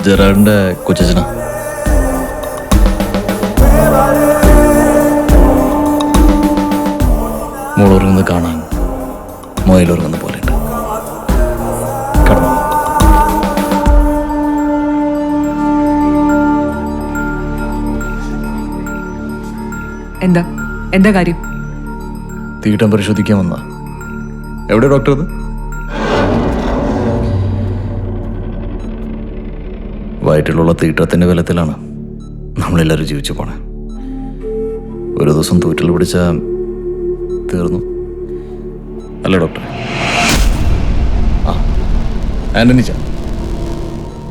ജെറാഡിന്റെ കൊച്ചച്ഛനാ. മോളുറങ്ങുന്നത് കാണാൻ മൊയിലുറങ്ങുന്ന പോലെ ഉണ്ട്. കടന്നു. എന്താ എന്താ കാര്യം? തീട്ടം പരിശോധിക്കാൻ വന്ന. എവിടെ ഡോക്ടർ? അത് വയറ്റിലുള്ള തീട്ടത്തിന്റെ ബലത്തിലാണ് നമ്മളെല്ലാവരും ജീവിച്ചു പോണേ. ഒരു ദിവസം തൂറ്റൽ പിടിച്ച തീർന്നു അല്ലേ ഡോക്ടർ? ആ ആന്റണിച്ച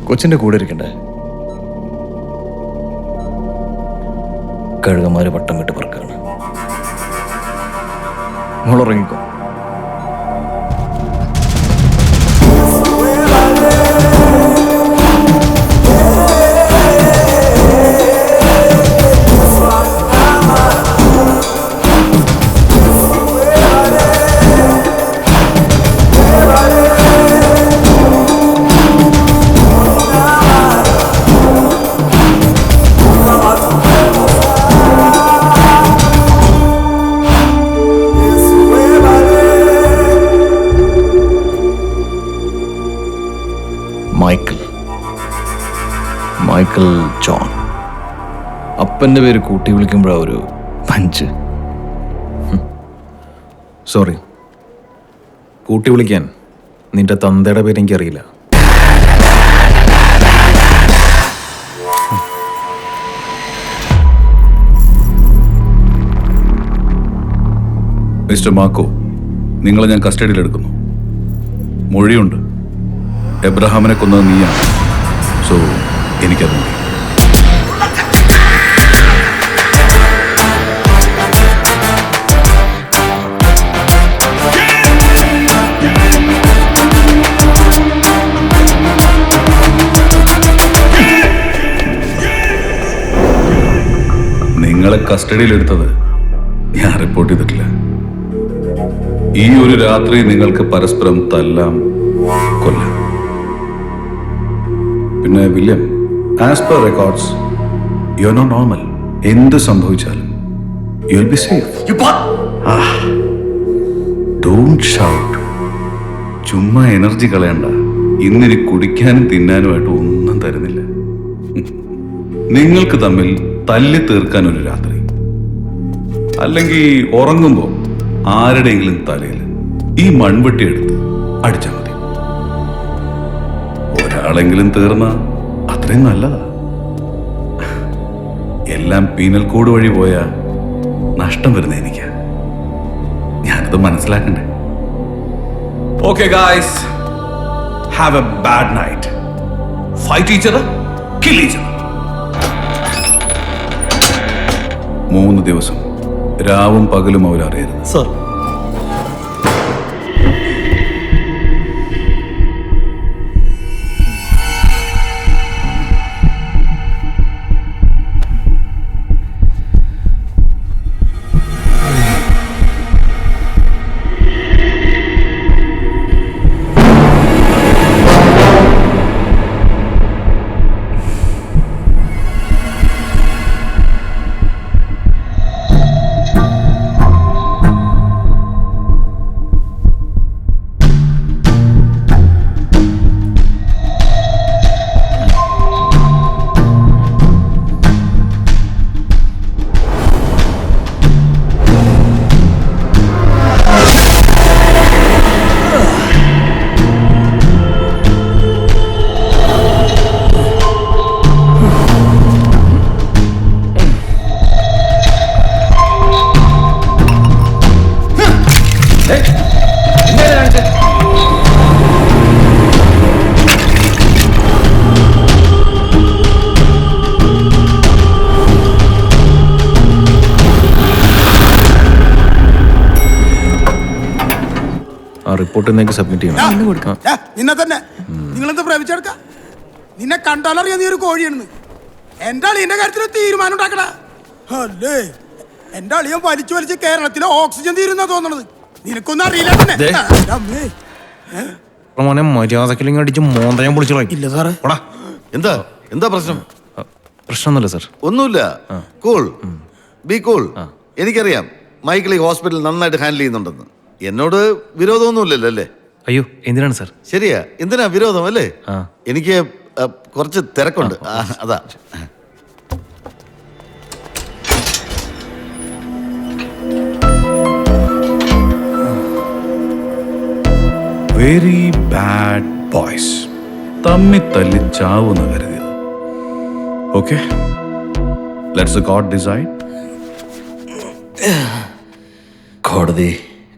കൊച്ചിന്റെ കൂടെ ഇരിക്കണ്ടേ? കഴുകന്മാര് വട്ടം വിട്ട് പറക്കാണ്. മോളുറങ്ങിക്കോ. Michael John. അപ്പൻ്റെ പേര് കൂട്ടി വിളിക്കുമ്പോഴാണ് ഒരു പഞ്ച്. സോറി, കൂട്ടി വിളിക്കാൻ നിന്റെ തന്തയുടെ പേര് എനിക്കറിയില്ല. മിസ്റ്റർ മാക്കോ, നിങ്ങളെ ഞാൻ കസ്റ്റഡിയിലെടുക്കുന്നു. മൊഴിയുണ്ട്. എബ്രഹാമിനെ കൊന്നത് നീയാണ്. സോ എനിക്കത് മതി. നിങ്ങളെ കസ്റ്റഡിയിലെടുത്തത് ഞാൻ റിപ്പോർട്ട് ചെയ്തിട്ടില്ല. ഈ ഒരു രാത്രി നിങ്ങൾക്ക് പരസ്പരം തല്ലാം, കൊല്ലാം. പിന്നെ William, as per records you are not normal. എന്ത് സംഭവിച്ചാലും you will be safe. Don't shout. ചുമ്മാ എനർജി കളയണ്ട. ഇന്നിനി കുടിക്കാനും തിന്നാനുമായിട്ട് ഒന്നും തരുന്നില്ല. നിങ്ങൾക്ക് തമ്മിൽ തല്ലി തീർക്കാൻ ഒരു രാത്രി, അല്ലെങ്കിൽ ഉറങ്ങുമ്പോൾ ആരുടെയെങ്കിലും തലയിൽ ഈ മൺവെട്ടി എടുത്ത് അടിച്ചാൽ മതി. ഒരാളെങ്കിലും തീർന്ന അത്രയും നല്ലതാ. എല്ലാം പീനൽ കോഡ് വഴി പോയാ നഷ്ടം വരുന്ന എനിക്ക്. ഞാനത് മനസ്സിലാക്കണ്ടേ? Okay guys, have a bad night. Fight each other, kill each other. 3 ദിവസം രാവും പകലും അവരറിയരുത്. സർ, റിപ്പോർട്ട് ഇന്നേക്ക് സബ്മിറ്റ് ചെയ്യണം. നിന്നെ തന്നെ നിങ്ങളെന്ത് പ്രേമിച്ചെടുക്ക? നിന്നെ കണ്ടാലറിയാം നീ ഒരു കോഴിയാണെന്ന്. എന്റെ അളിയന്റെ കാര്യത്തിൽ തീരുമാനം ഉണ്ടാക്കണ അല്ലേ? എന്റെ അളിയൻ വലിച്ചു വലിച്ച് കേരളത്തിലെ ഓക്സിജൻ തീരുന്ന തോന്നണത്. നിനക്കൊന്നും അറിയില്ല. മോനെ മര്യാദക്കില്ലെങ്കിൽ അടിച്ച് മോന്തയം പൊളിച്ചു. ഇല്ല സാറേ, എന്താ എന്താ പ്രശ്നം? പ്രശ്നമൊന്നുമില്ല സാർ. ഒന്നുമില്ല. Cool, B cool. എനിക്കറിയാം മൈക്കിൾ ഈ ഹോസ്പിറ്റൽ നന്നായിട്ട് ഹാൻഡിൽ ചെയ്യുന്നുണ്ടെന്ന്. എന്നോട് വിരോധമൊന്നുമില്ലല്ലോ അല്ലേ? അയ്യോ എന്തിനാണ് സാർ? ശരിയാ, എന്തിനാ വിരോധം അല്ലേ? ആ. എനിക്ക് കുറച്ച് തിരക്കുണ്ട്, അതാ. Very bad boys. തമ്മി തല്ലി ചാവെന്ന് കരുതിയത്. Okay, let's God decide. കോടതി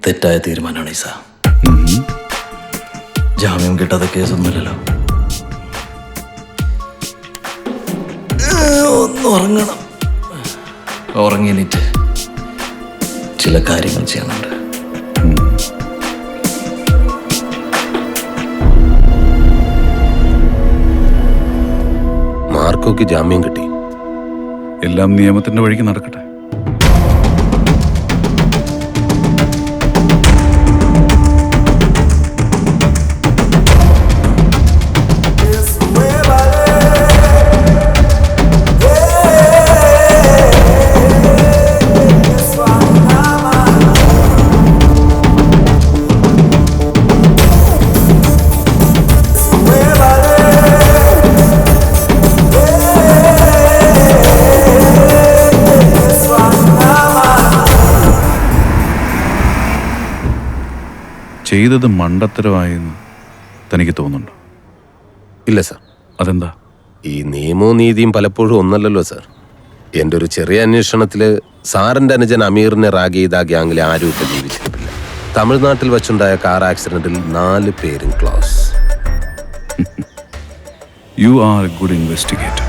തെറ്റായ തീരുമാനമാണ് ഈസ. ജാമ്യം കിട്ടാത്ത കേസൊന്നുമില്ലല്ലോ. ഒന്ന് ഉറങ്ങണം. ഉറങ്ങിയിട്ട് ചില കാര്യങ്ങൾ ചെയ്യാനുണ്ട്. മാർക്കോക്ക് ജാമ്യം കിട്ടി. എല്ലാം നിയമത്തിന്റെ വഴിക്ക് നടക്കട്ടെ. ചെയ്തത് മണ്ടത്തരമായെന്ന് തനിക്ക് തോന്നുന്നുണ്ടോ? ഇല്ല സാർ. അതെന്താ? ഈ നിയമവും നീതിയും പലപ്പോഴും ഒന്നല്ലല്ലോ സാർ. എൻ്റെ ഒരു ചെറിയ അന്വേഷണത്തിൽ സാറിൻ്റെ അനുജൻ അമീറിനെ റാഗ് ചെയ്ത ഗ്യാങ്ങിലെ ആരും ഇപ്പം ജീവിച്ചിരിപ്പില്ല. തമിഴ്നാട്ടിൽ വെച്ചുണ്ടായ കാർ ആക്സിഡന്റിൽ 4 പേരും close. You are a good investigator.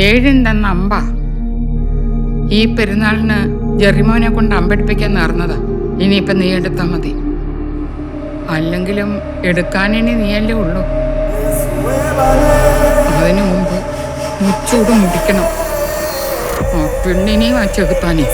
ഏഴുണ്ടെന്ന അമ്പ ഈ പെരുന്നാളിന് ജെറിമോനെ കൊണ്ട് അമ്പടിപ്പിക്കാൻ നേർന്നതാ. ഇനിയിപ്പം നീ എടുത്താൽ മതി. അല്ലെങ്കിലും എടുക്കാനിനി നീയല്ലേ ഉള്ളൂ. അതിനു മുമ്പ് മുച്ചൂട് മുടിക്കണം. ആ പെണ്ണിനെയും ആ ചെകുത്താനേ.